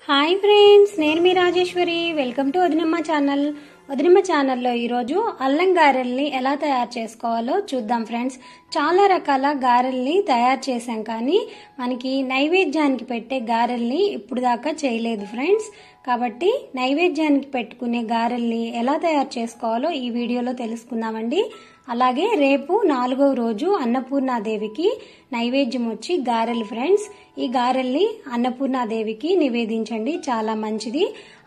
Hi friends, నేను మీ Rajeshwari. Welcome to Vadinamma channel. Vadinamma ఛానల్లో ఈరోజు అల్లం గారెల్ని ఎలా తయారు చేసుకోవాలో చూద్దాం ఫ్రెండ్స్. చాలా రకాల గారెల్ని తయారు చేశాం, కానీ మనకి నైవేద్యానికి పెట్టే గారెల్ని ఇప్పుడు దాకా చేయలేదు ఫ్రెండ్స్. కాబట్టి నైవేద్యానికి పెట్టుకునే గారెల్ని ఎలా తయారు చేసుకోవాలో ఈ వీడియోలో తెలుసుకుందామండి. అలాగే రేపు 4వ రోజు అన్నపూర్ణాదేవికి నైవేద్యం వచ్చి గారెలు ఫ్రెండ్స్. ఈ గారెల్ని అన్నపూర్ణాదేవికి నివేదించండి, చాలా మంచిది.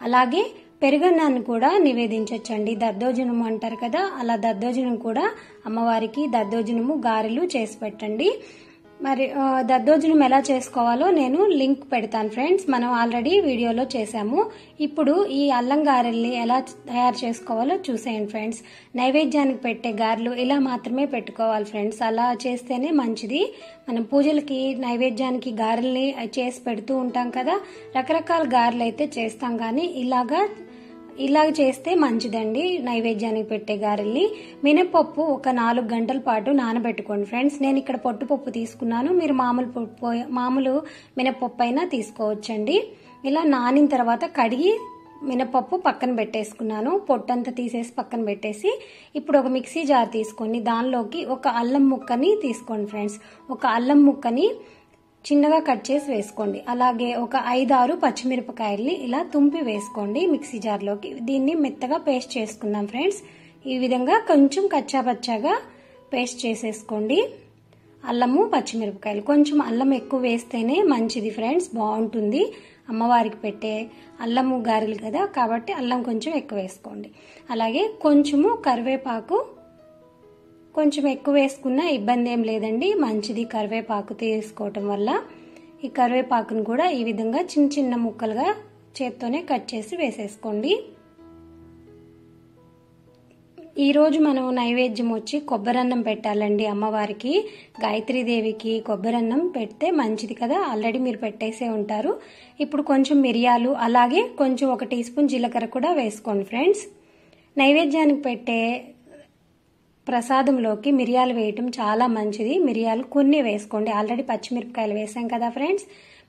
అలాగే పెరుగన్నాన్ని కూడా నివేదించండి. దద్దోజనం అంటారు కదా, అలా దద్దోజనం కూడా అమ్మవారికి దద్దోజనము గారెలు చేసి పెట్టండి. మరి దద్దోజనం ఎలా చేసుకోవాలో నేను లింక్ పెడతాను ఫ్రెండ్స్. మనం ఆల్రెడీ వీడియోలో చేసాము. ఇప్పుడు ఈ అల్లం గారెల్ని ఎలా తయారు చేసుకోవాలో చూసేయండి ఫ్రెండ్స్. నైవేద్యానికి పెట్టే గారెలు ఇలా మాత్రమే పెట్టుకోవాలి ఫ్రెండ్స్. అలా చేస్తేనే మంచిది. మనం పూజలకి నైవేద్యానికి గారెల్ని చేసి పెడుతూ ఉంటాం కదా, రకరకాల గారెలు అయితే చేస్తాం, కానీ ఇలాగ చేస్తే మంచిదండి. నైవేద్యానికి పెట్టే గారెల్ని మినపప్పు ఒక 4 గంటల పాటు నానబెట్టుకోండి ఫ్రెండ్స్. నేను ఇక్కడ పొట్టుపప్పు తీసుకున్నాను, మీరు మామూలు మినపప్పు అయినా తీసుకోవచ్చండి. ఇలా నానిన తర్వాత కడిగి మినపప్పు పక్కన పెట్టేసుకున్నాను, పొట్టంతా తీసేసి పక్కన పెట్టేసి ఇప్పుడు ఒక మిక్సీ జార్ తీసుకొని దానిలోకి ఒక అల్లం ముక్కని తీసుకోండి ఫ్రెండ్స్. ఒక అల్లం ముక్కని చిన్నగా కట్ చేసి వేసుకోండి. అలాగే ఒక 5-6 పచ్చిమిరపకాయల్ని ఇలా తుంపి వేసుకోండి మిక్సీ జార్లోకి. దీన్ని మెత్తగా పేస్ట్ చేసుకుందాం ఫ్రెండ్స్. ఈ విధంగా కొంచెం కచ్చాపచ్చాగా పేస్ట్ చేసేసుకోండి. అల్లము పచ్చిమిరపకాయలు, కొంచెం అల్లం ఎక్కువ వేస్తేనే మంచిది ఫ్రెండ్స్, బాగుంటుంది. అమ్మవారికి పెట్టే అల్లము గారెలు కదా, కాబట్టి అల్లం కొంచెం ఎక్కువ వేసుకోండి. అలాగే కొంచెము కరివేపాకు, కొంచెం ఎక్కువ వేసుకున్నా ఇబ్బంది ఏం లేదండి, మంచిది కరివేపాకు తీసుకోవటం వల్ల. ఈ కరివేపాకును కూడా ఈ విధంగా చిన్న చిన్న ముక్కలుగా చేత్తోనే కట్ చేసి వేసేసుకోండి. ఈరోజు మనం నైవేద్యం వచ్చి కొబ్బరన్నం పెట్టాలండి అమ్మవారికి. గాయత్రీదేవికి కొబ్బరన్నం పెడితే మంచిది కదా, ఆల్రెడీ మీరు పెట్టేసే ఉంటారు. ఇప్పుడు కొంచెం మిరియాలు, అలాగే కొంచెం 1 టీ స్పూన్ జీలకర్ర కూడా వేసుకోండి ఫ్రెండ్స్. నైవేద్యానికి పెట్టే ప్రసాదంలోకి మిరియాలు వేయటం చాలా మంచిది. మిరియాలు కొన్ని వేసుకోండి, ఆల్రెడీ పచ్చిమిరపకాయలు వేసాం కదా ఫ్రెండ్స్.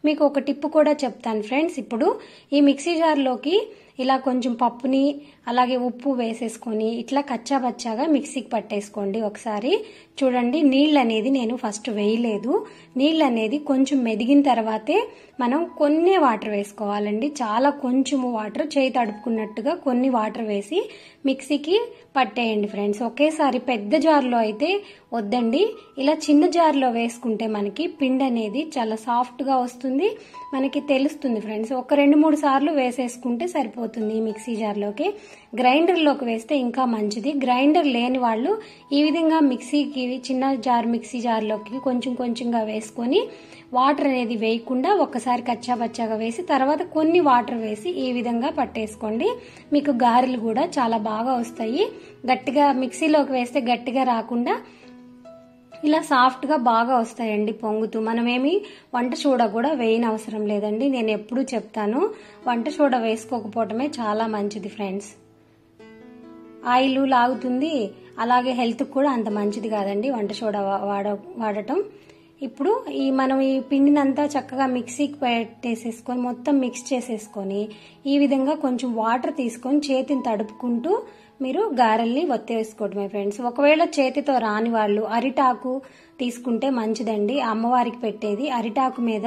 మీకు ఒక టిప్ కూడా చెప్తాను ఫ్రెండ్స్. ఇప్పుడు ఈ మిక్సీ జార్లోకి ఇలా కొంచెం పప్పుని అలాగే ఉప్పు వేసేసుకొని ఇట్లా కచ్చాబచ్చాగా మిక్సీకి పట్టేసుకోండి ఒకసారి. చూడండి, నీళ్ళు అనేది నేను ఫస్ట్ వేయలేదు. నీళ్ళు అనేది కొంచెం మెదిగిన తర్వాతే మనం కొన్ని వాటర్ వేసుకోవాలండి. చాలా కొంచెము వాటర్, చేయి తడుపుకున్నట్టుగా కొన్ని వాటర్ వేసి మిక్సీకి పట్టేయండి ఫ్రెండ్స్. ఒకేసారి పెద్ద జార్లో అయితే వద్దండి, ఇలా చిన్న జార్లో వేసుకుంటే మనకి పిండి అనేది చాలా సాఫ్ట్గా వస్తుంది, మనకి తెలుస్తుంది ఫ్రెండ్స్. ఒక 2-3 సార్లు వేసేసుకుంటే సరిపోతుంది మిక్సీ జార్లోకి. గ్రైండర్లోకి వేస్తే ఇంకా మంచిది. గ్రైండర్ లేని వాళ్ళు ఈ విధంగా మిక్సీకి, చిన్న జార్ మిక్సీ జార్లోకి కొంచెం కొంచెంగా వేసుకొని వాటర్ అనేది వేయకుండా ఒకసారి కచ్చాబచ్చాగా వేసి తర్వాత కొన్ని వాటర్ వేసి ఈ విధంగా పట్టేసుకోండి. మీకు గారెలు కూడా చాలా బాగా వస్తాయి. గట్టిగా మిక్సీలోకి వేస్తే గట్టిగా రాకుండా ఇలా సాఫ్ట్గా బాగా వస్తాయండి పొంగుతూ. మనమేమి వంట సోడా కూడా వేయని అవసరం లేదండి. నేను ఎప్పుడూ చెప్తాను, వంట సోడా వేసుకోకపోవటమే చాలా మంచిది ఫ్రెండ్స్. ఆయిల్ లాగుతుంది, అలాగే హెల్త్కి కూడా అంత మంచిది కాదండి వంట సోడా వాడటం. ఇప్పుడు మనం ఈ పిండినంతా చక్కగా మిక్సీకి పెట్టేసేసుకొని మొత్తం మిక్స్ చేసేసుకొని ఈ విధంగా కొంచెం వాటర్ తీసుకొని చేతిని తడుపుకుంటూ మీరు గారెల్ని ఒత్తేసుకోవడమే ఫ్రెండ్స్. ఒకవేళ చేతితో రాని వాళ్ళు అరిటాకు తీసుకుంటే మంచిదండి. అమ్మవారికి పెట్టేది అరిటాకు మీద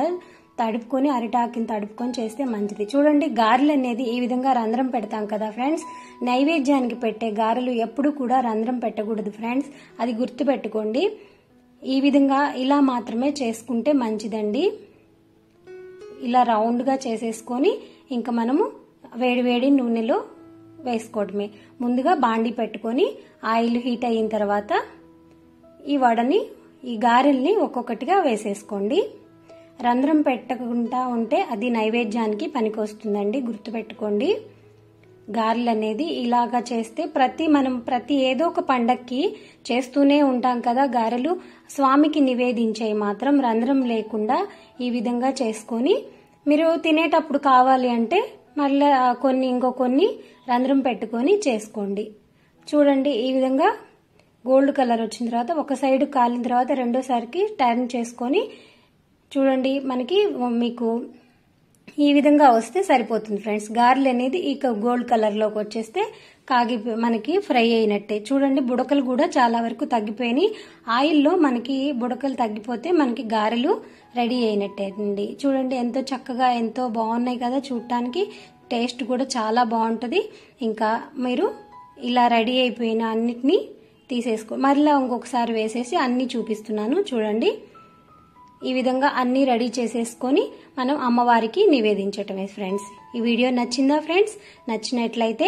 అరిటాకుని తడుపుకొని చేస్తే మంచిది. చూడండి, గారెలు అనేది ఈ విధంగా రంధ్రం పెడతాం కదా ఫ్రెండ్స్. నైవేద్యానికి పెట్టే గారెలు ఎప్పుడు కూడా రంధ్రం పెట్టకూడదు ఫ్రెండ్స్, అది గుర్తుపెట్టుకోండి. ఈ విధంగా ఇలా మాత్రమే చేసుకుంటే మంచిదండి. ఇలా రౌండ్గా చేసేసుకొని ఇంకా మనము వేడి నూనెలో వేసుకోవడమే. ముందుగా బాండి పెట్టుకొని ఆయిల్ హీట్ అయిన తర్వాత ఈ గారెల్ని ఒక్కొక్కటిగా వేసేసుకోండి. రంధ్రం పెట్టకుండా ఉంటే అది నైవేద్యానికి పనికొస్తుందండి, గుర్తుపెట్టుకోండి. గారెలు అనేది ఇలాగా చేస్తే మనం ప్రతి ఏదో ఒక పండక్కి చేస్తూనే ఉంటాం కదా గారెలు. స్వామికి నివేదించేవి మాత్రం రంధ్రం లేకుండా ఈ విధంగా చేసుకొని మీరు తినేటప్పుడు కావాలి అంటే మళ్ళీ ఇంకో కొన్ని రంధ్రం పెట్టుకొని చేసుకోండి. చూడండి, ఈ విధంగా గోల్డ్ కలర్ వచ్చిన తర్వాత ఒక సైడ్ కాలిన తర్వాత రెండోసారికి టర్న్ చేసుకొని చూడండి, మీకు ఈ విధంగా వస్తే సరిపోతుంది ఫ్రెండ్స్. గారెలు అనేది ఇక గోల్డ్ కలర్లోకి వచ్చేస్తే మనకి ఫ్రై అయినట్టే. చూడండి బుడకలు కూడా చాలా వరకు తగ్గిపోయినాయి. ఆయిల్లో మనకి బుడకలు తగ్గిపోతే మనకి గారెలు రెడీ అయినట్టే అండి. చూడండి ఎంతో చక్కగా ఎంతో బాగున్నాయి కదా, చూడటానికి టేస్ట్ కూడా చాలా బాగుంటుంది. ఇంకా మీరు ఇలా రెడీ అయిపోయిన అన్నిటినీ మరలా ఇంకొకసారి వేసేసి అన్నీ చూపిస్తున్నాను చూడండి. ఈ విధంగా అన్నీ రెడీ చేసేసుకొని మనం అమ్మవారికి నివేదించటమే ఫ్రెండ్స్. ఈ వీడియో నచ్చిందా ఫ్రెండ్స్? నచ్చినట్లయితే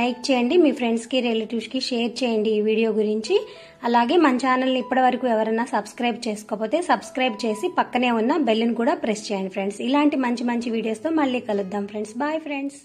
లైక్ చేయండి, మీ ఫ్రెండ్స్కి రిలేటివ్స్కి షేర్ చేయండి ఈ వీడియో గురించి. అలాగే మన ఛానల్ని ఇప్పటివరకు ఎవరైనా సబ్స్క్రైబ్ చేసుకోకపోతే సబ్స్క్రైబ్ చేసి పక్కనే ఉన్న బెల్ని కూడా ప్రెస్ చేయండి ఫ్రెండ్స్. ఇలాంటి మంచి మంచి వీడియోస్తో మళ్ళీ కలుద్దాం ఫ్రెండ్స్. Bye friends.